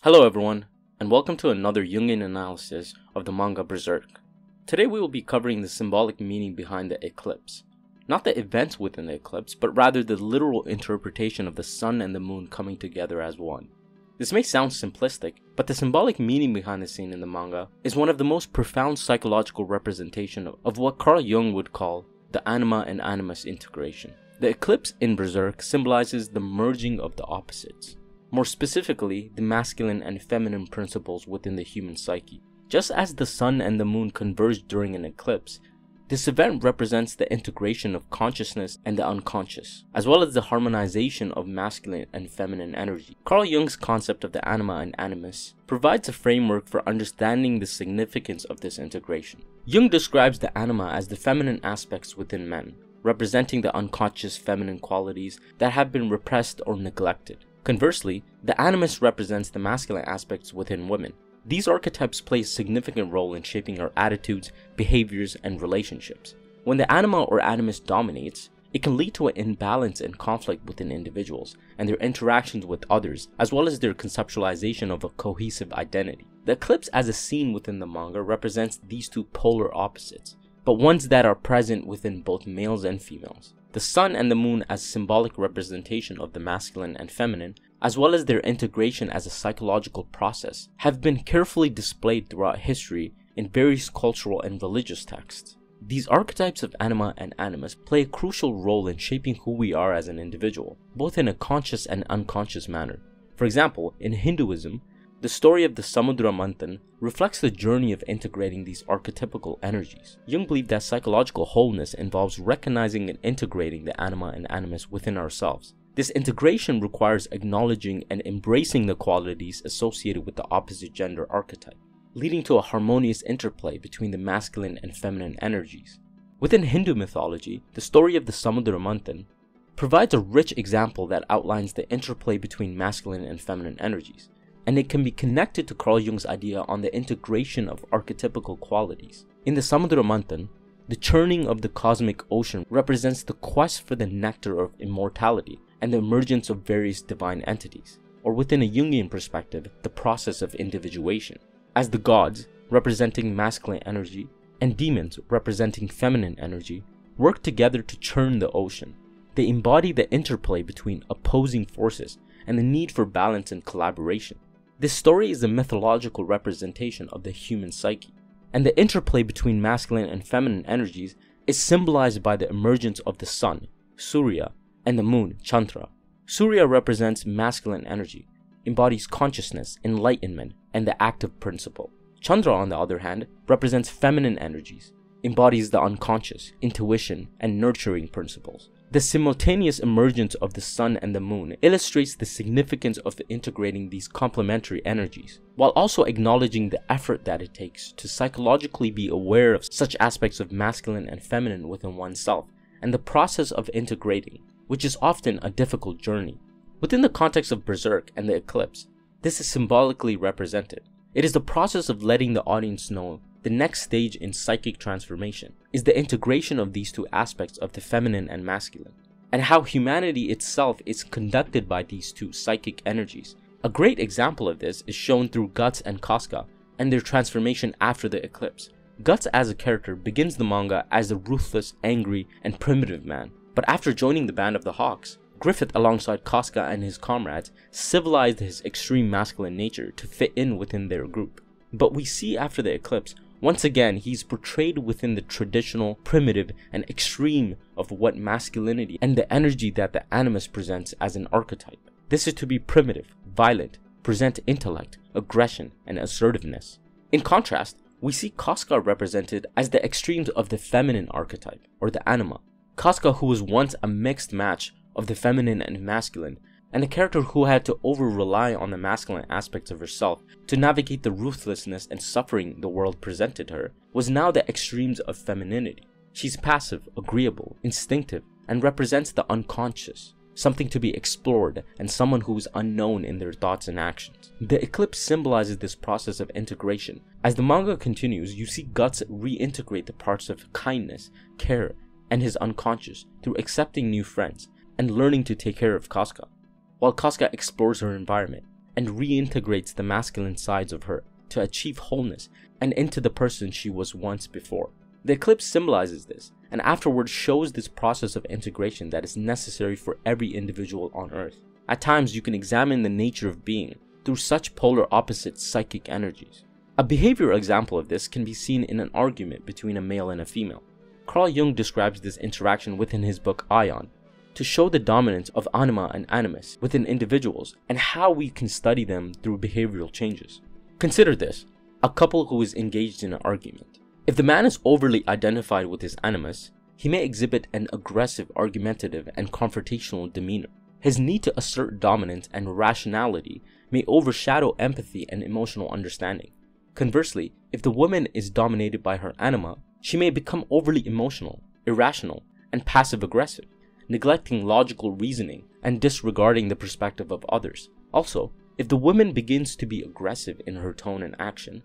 Hello everyone, and welcome to another Jungian analysis of the manga Berserk. Today we will be covering the symbolic meaning behind the eclipse. Not the events within the eclipse, but rather the literal interpretation of the sun and the moon coming together as one. This may sound simplistic, but the symbolic meaning behind the scene in the manga is one of the most profound psychological representation of what Carl Jung would call the anima and animus integration. The eclipse in Berserk symbolizes the merging of the opposites. More specifically, the masculine and feminine principles within the human psyche. Just as the sun and the moon converge during an eclipse, this event represents the integration of consciousness and the unconscious, as well as the harmonization of masculine and feminine energy. Carl Jung's concept of the anima and animus provides a framework for understanding the significance of this integration. Jung describes the anima as the feminine aspects within men, representing the unconscious feminine qualities that have been repressed or neglected. Conversely, the animus represents the masculine aspects within women. These archetypes play a significant role in shaping our attitudes, behaviors, and relationships. When the anima or animus dominates, it can lead to an imbalance and conflict within individuals and their interactions with others, as well as their conceptualization of a cohesive identity. The eclipse as a scene within the manga represents these two polar opposites, but ones that are present within both males and females. The sun and the moon as symbolic representation of the masculine and feminine, as well as their integration as a psychological process, have been carefully displayed throughout history in various cultural and religious texts. These archetypes of anima and animus play a crucial role in shaping who we are as an individual, both in a conscious and unconscious manner. For example, in Hinduism, the story of the Samudra Manthan reflects the journey of integrating these archetypical energies. Jung believed that psychological wholeness involves recognizing and integrating the anima and animus within ourselves. This integration requires acknowledging and embracing the qualities associated with the opposite gender archetype, leading to a harmonious interplay between the masculine and feminine energies. Within Hindu mythology, the story of the Samudra Manthan provides a rich example that outlines the interplay between masculine and feminine energies, and it can be connected to Carl Jung's idea on the integration of archetypical qualities. In the Samudra Manthan, the churning of the cosmic ocean represents the quest for the nectar of immortality and the emergence of various divine entities, or within a Jungian perspective, the process of individuation. As the gods, representing masculine energy, and demons, representing feminine energy, work together to churn the ocean. They embody the interplay between opposing forces and the need for balance and collaboration. This story is a mythological representation of the human psyche, and the interplay between masculine and feminine energies is symbolized by the emergence of the sun, Surya, and the moon, Chandra. Surya represents masculine energy, embodies consciousness, enlightenment, and the active principle. Chandra, on the other hand, represents feminine energies, embodies the unconscious, intuition, and nurturing principles. The simultaneous emergence of the sun and the moon illustrates the significance of integrating these complementary energies, while also acknowledging the effort that it takes to psychologically be aware of such aspects of masculine and feminine within oneself, and the process of integrating, which is often a difficult journey. Within the context of Berserk and the eclipse, this is symbolically represented. It is the process of letting the audience know the next stage in psychic transformation is the integration of these two aspects of the feminine and masculine, and how humanity itself is conducted by these two psychic energies. A great example of this is shown through Guts and Casca and their transformation after the eclipse. Guts as a character begins the manga as a ruthless, angry, and primitive man, but after joining the band of the Hawks, Griffith alongside Casca and his comrades civilized his extreme masculine nature to fit in within their group. But we see after the eclipse, once again, he's portrayed within the traditional, primitive, and extreme of what masculinity and the energy that the animus presents as an archetype. This is to be primitive, violent, present intellect, aggression, and assertiveness. In contrast, we see Casca represented as the extremes of the feminine archetype, or the anima. Casca, who was once a mixed match of the feminine and masculine, and a character who had to over-rely on the masculine aspects of herself to navigate the ruthlessness and suffering the world presented her, was now the extremes of femininity. She's passive, agreeable, instinctive, and represents the unconscious, something to be explored and someone who is unknown in their thoughts and actions. The eclipse symbolizes this process of integration. As the manga continues, you see Guts reintegrate the parts of kindness, care, and his unconscious through accepting new friends and learning to take care of Casca, while Casca explores her environment and reintegrates the masculine sides of her to achieve wholeness and into the person she was once before. The eclipse symbolizes this, and afterwards shows this process of integration that is necessary for every individual on Earth. At times, you can examine the nature of being through such polar opposite psychic energies. A behavioral example of this can be seen in an argument between a male and a female. Carl Jung describes this interaction within his book Ion to show the dominance of anima and animus within individuals and how we can study them through behavioral changes. Consider this: a couple who is engaged in an argument. If the man is overly identified with his animus, he may exhibit an aggressive, argumentative, and confrontational demeanor. His need to assert dominance and rationality may overshadow empathy and emotional understanding. Conversely, if the woman is dominated by her anima, she may become overly emotional, irrational, and passive-aggressive, neglecting logical reasoning and disregarding the perspective of others. Also, if the woman begins to be aggressive in her tone and action,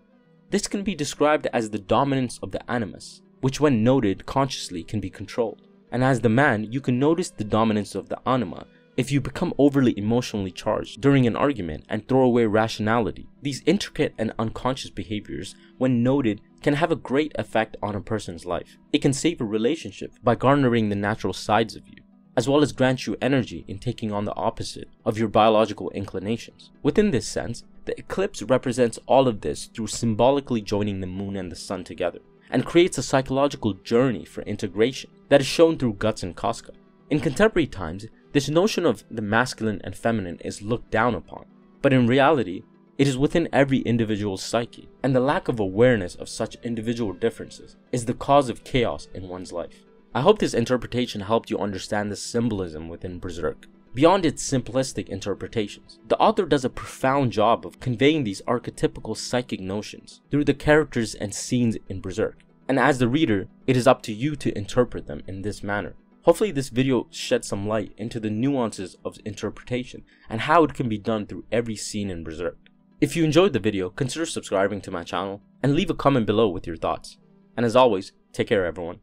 this can be described as the dominance of the animus, which when noted consciously can be controlled. And as the man, you can notice the dominance of the anima if you become overly emotionally charged during an argument and throw away rationality. These intricate and unconscious behaviors, when noted, can have a great effect on a person's life. It can save a relationship by garnering the natural sides of you, as well as grant you energy in taking on the opposite of your biological inclinations. Within this sense, the eclipse represents all of this through symbolically joining the moon and the sun together, and creates a psychological journey for integration that is shown through Guts and Casca. In contemporary times, this notion of the masculine and feminine is looked down upon, but in reality, it is within every individual's psyche, and the lack of awareness of such individual differences is the cause of chaos in one's life. I hope this interpretation helped you understand the symbolism within Berserk. Beyond its simplistic interpretations, the author does a profound job of conveying these archetypical psychic notions through the characters and scenes in Berserk, and as the reader, it is up to you to interpret them in this manner. Hopefully this video sheds some light into the nuances of interpretation and how it can be done through every scene in Berserk. If you enjoyed the video, consider subscribing to my channel and leave a comment below with your thoughts. And as always, take care everyone.